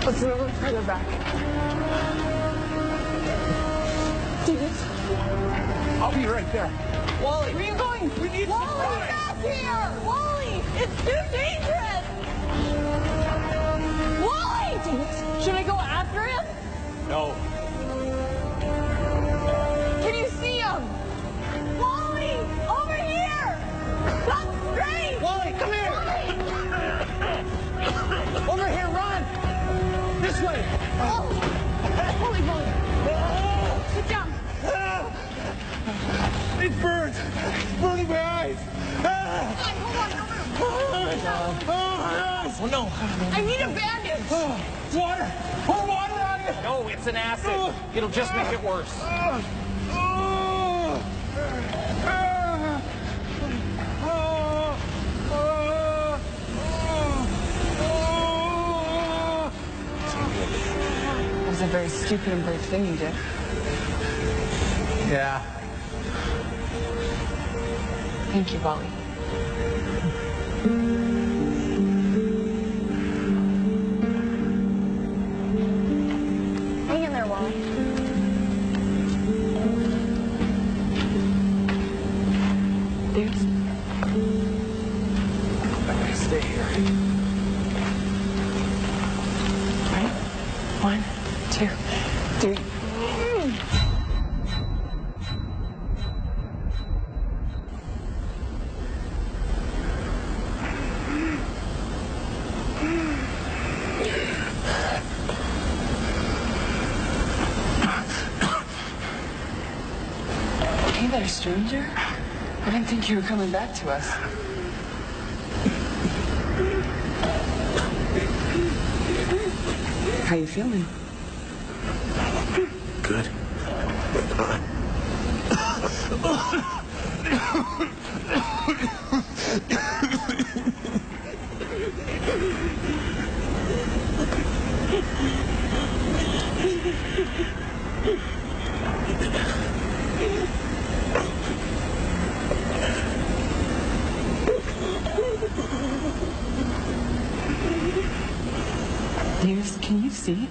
Let's move it further back. David. I'll be right there. Wally, where are you going? We need Wally, back here! Wally, it's too dangerous! Wally! Should I go after him? No. Can you see him? Wally, over here! Come straight! Wally, come here! Over here, run! This way! Oh. Holy moly! Sit down. It burns! It's burning my eyes! Oh, no. I need a bandage! Water! Pour water on it! No, it's an acid. It'll just make it worse. That was a very stupid and brave thing you did. Yeah. Thank you, Wally. Hang in there, Wally. Thanks. I'm gonna stay here. Right? 1, 2, 3. Hey there, stranger. I didn't think you were coming back to us. How you feeling? Good. Davis, can you see?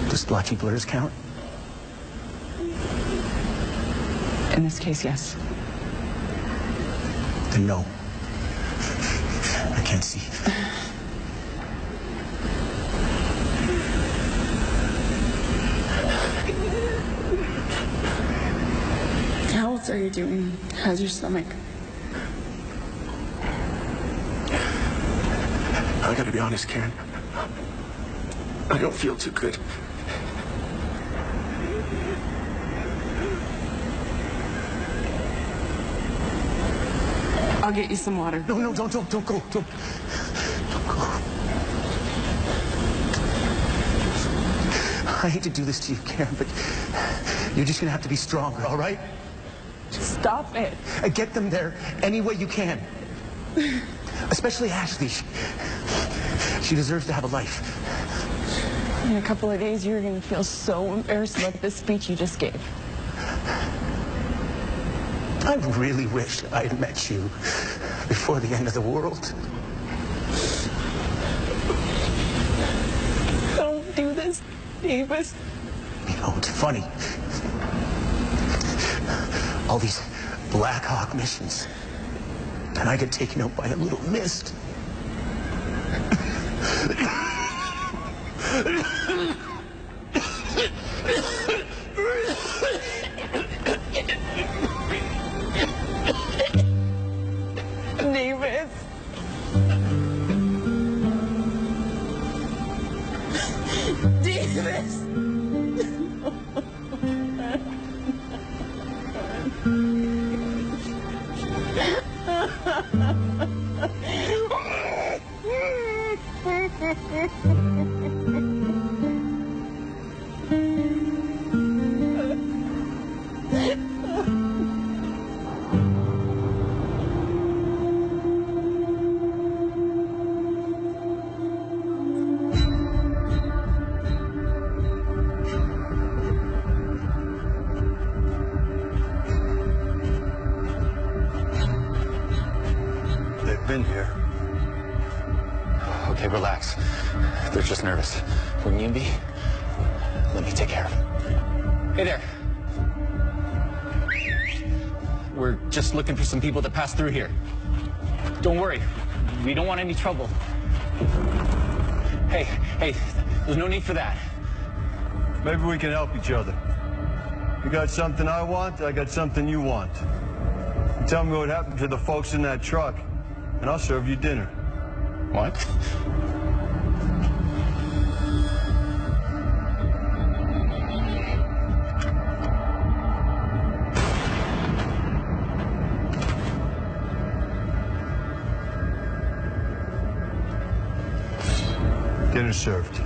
Does splotchy blurs count? In this case, yes. Then no. I can't see. How else are you doing? How's your stomach? I gotta be honest, Karen. I don't feel too good. I'll get you some water. No, don't go. Don't go. I hate to do this to you, Karen, but you're just gonna have to be stronger, all right? Stop it. Get them there any way you can. Especially Ashley. She deserves to have a life. In a couple of days, you're going to feel so embarrassed about this speech you just gave. I really wish that I had met you before the end of the world. Don't do this, Davis. You know, it's funny. All these Black Hawk missions. And I get taken out by a little mist. Davis. Davis. relax. They're just nervous. Wouldn't you be? Let me take care of them. Hey there. We're just looking for some people to pass through here. Don't worry. We don't want any trouble. Hey, there's no need for that. Maybe we can help each other. You got something I want, I got something you want. You tell me what happened to the folks in that truck, and I'll serve you dinner. What? Dinner served.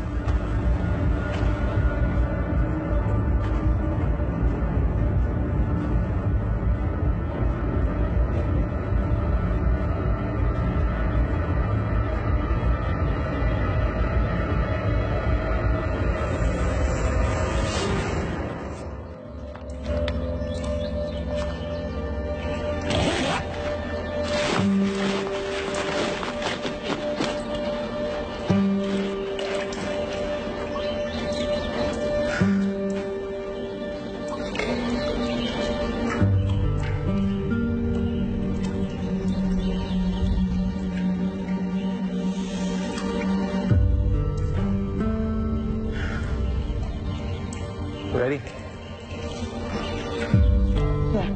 Ready? Yeah.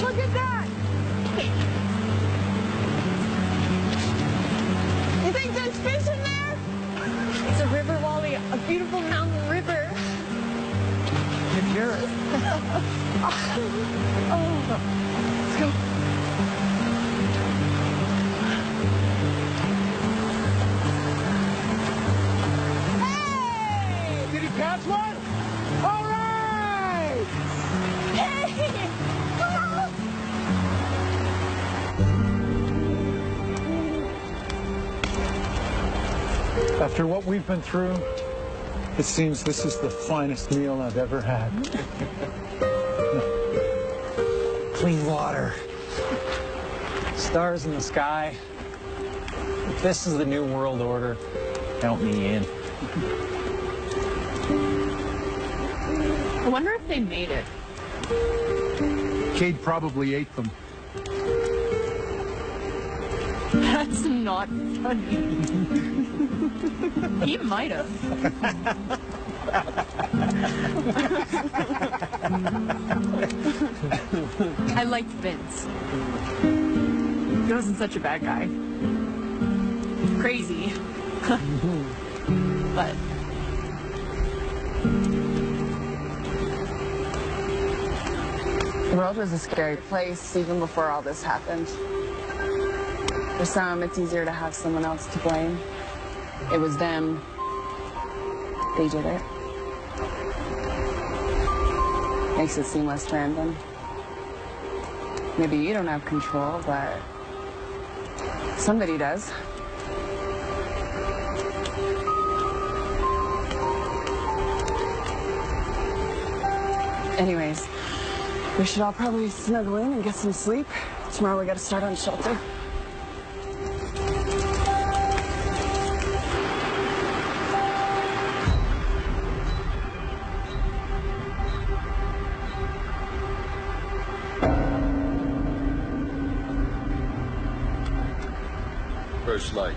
Look at that! You think there's fish in there? It's a river, Wally, a beautiful mountain river. You hear it? Let's go. Did he catch one? All right! Hey! Come on! After what we've been through, it seems this is the finest meal I've ever had. Clean water, stars in the sky. If this is the new world order, count me in. I wonder if they made it. Cade probably ate them. That's not funny. He might have. I liked Vince. He wasn't such a bad guy. Crazy. But the world was a scary place even before all this happened. For some, it's easier to have someone else to blame. It was them. They did it. Makes it seem less random. Maybe you don't have control, but somebody does. Anyways, we should all probably snuggle in and get some sleep. Tomorrow we gotta start on shelter. First light.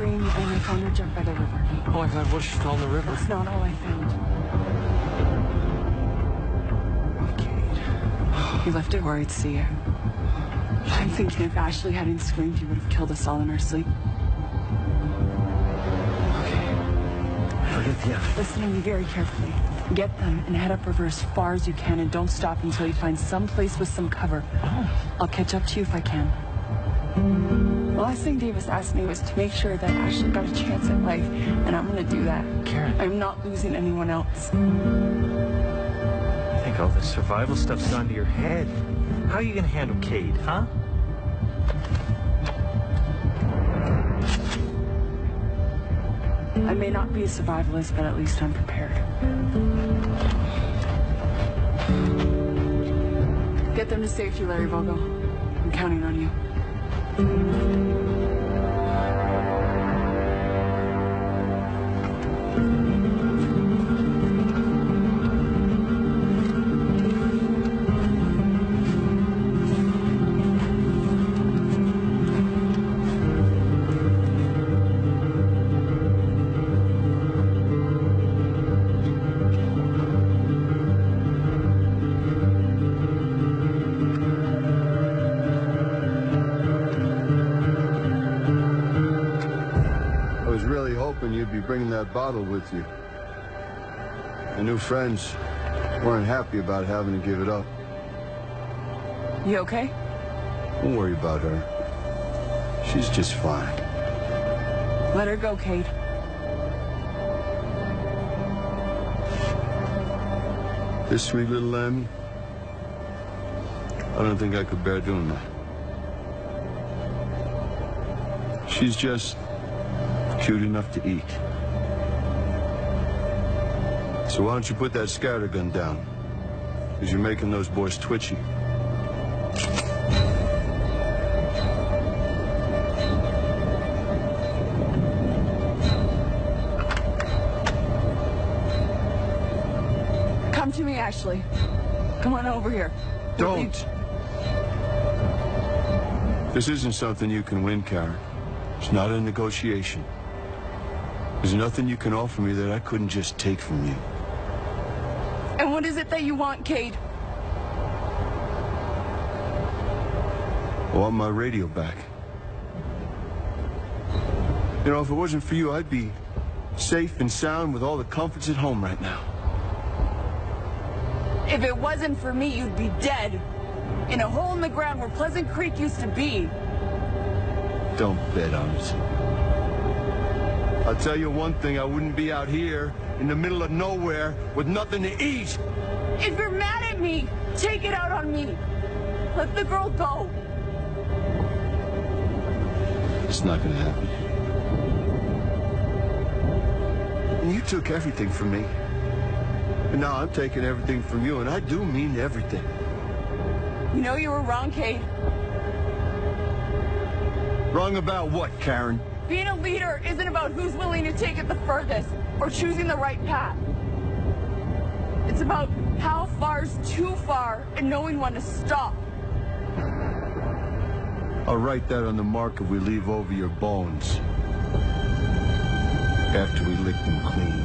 scream, and I found her jump by the river. Oh my God, what if she fell in the river? That's not all I found. He left it where I'd see it. I'm thinking if Ashley hadn't screamed, he would have killed us all in our sleep. Forget the other. Listen to me very carefully. Get them and head upriver as far as you can, and don't stop until you find some place with some cover. I'll catch up to you if I can. The last thing Davis asked me was to make sure that Ashley got a chance at life, and I'm gonna do that. Karen. I'm not losing anyone else. I think all this survival stuff's gone to your head. How are you gonna handle Cade, huh? I may not be a survivalist, but at least I'm prepared. Get them to safety, Larry Vogel. I'm counting on you. You'd be bringing that bottle with you. The new friends weren't happy about having to give it up. You okay? Don't worry about her. She's just fine. Let her go, Cade. This sweet little lamb, I don't think I could bear doing that. She's just cute enough to eat. So why don't you put that scattergun down? Because you're making those boys twitchy. Come to me, Ashley. Come on over here. Don't! This isn't something you can win, Karen. It's not a negotiation. There's nothing you can offer me that I couldn't just take from you. And what is it that you want, Cade? I want my radio back. You know, if it wasn't for you, I'd be safe and sound with all the comforts at home right now. If it wasn't for me, you'd be dead. In a hole in the ground where Pleasant Creek used to be. Don't bet on it. I'll tell you one thing, I wouldn't be out here in the middle of nowhere with nothing to eat. If you're mad at me, take it out on me. Let the girl go. It's not gonna happen. And you took everything from me. And now I'm taking everything from you, and I do mean everything. You know you were wrong, Cade. Wrong about what, Karen? Being a leader isn't about who's willing to take it the furthest or choosing the right path. It's about how far's too far and knowing when to stop. I'll write that on the marker we leave over your bones. After we lick them clean.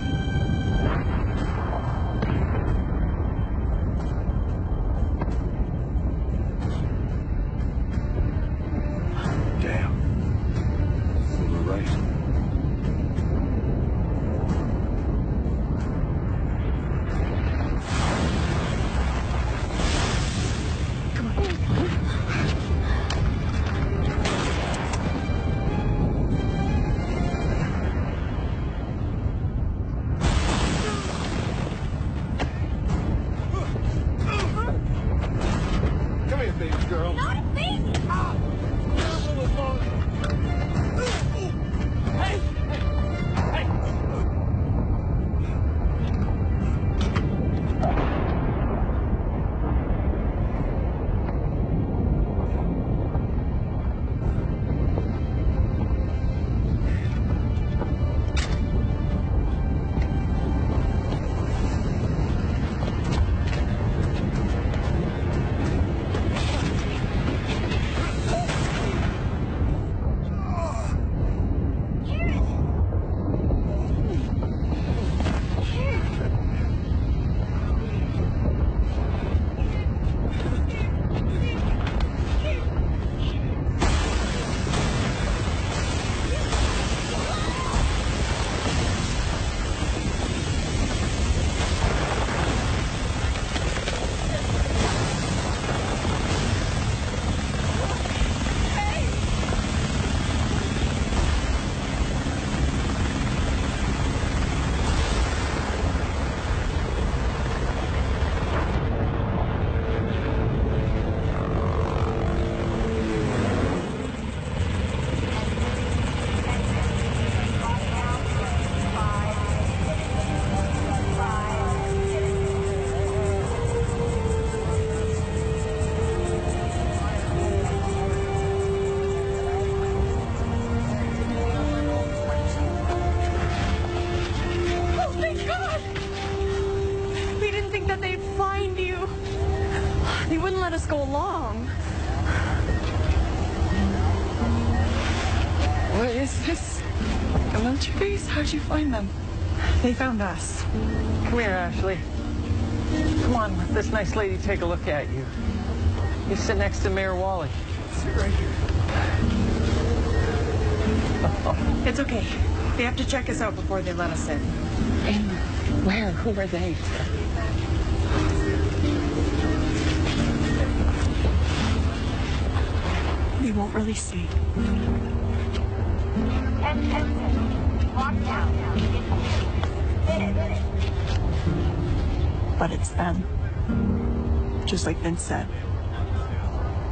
let us go along. What is this? A military base? How'd you find them? They found us. Come here, Ashley. Come on, let this nice lady take a look at you. You sit next to Mayor Wally. Sit right here. It's okay. They have to check us out before they let us in. In where? Who are they? They won't really see. But it's them. Just like Vince said.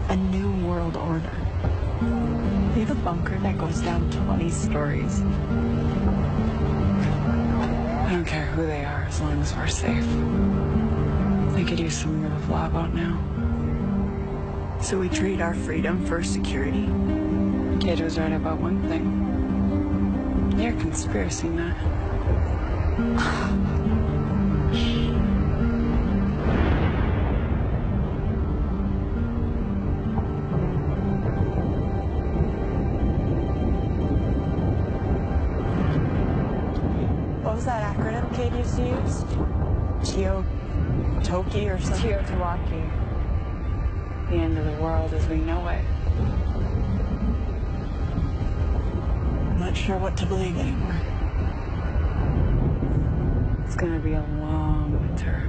A new world order. They have a bunker that goes down 20 stories. I don't care who they are as long as we're safe. They could use some of the flab out now. So we trade our freedom for security? Kid was right about one thing. You're conspiracy nut. What was that acronym Kate used to use? Toki or something? Teotihuacan. The end of the world as we know it. I'm not sure what to believe anymore. It's gonna be a long winter.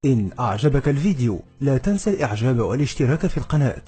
إن أعجبك الفيديو لا تنسى الإعجاب والاشتراك في القناة.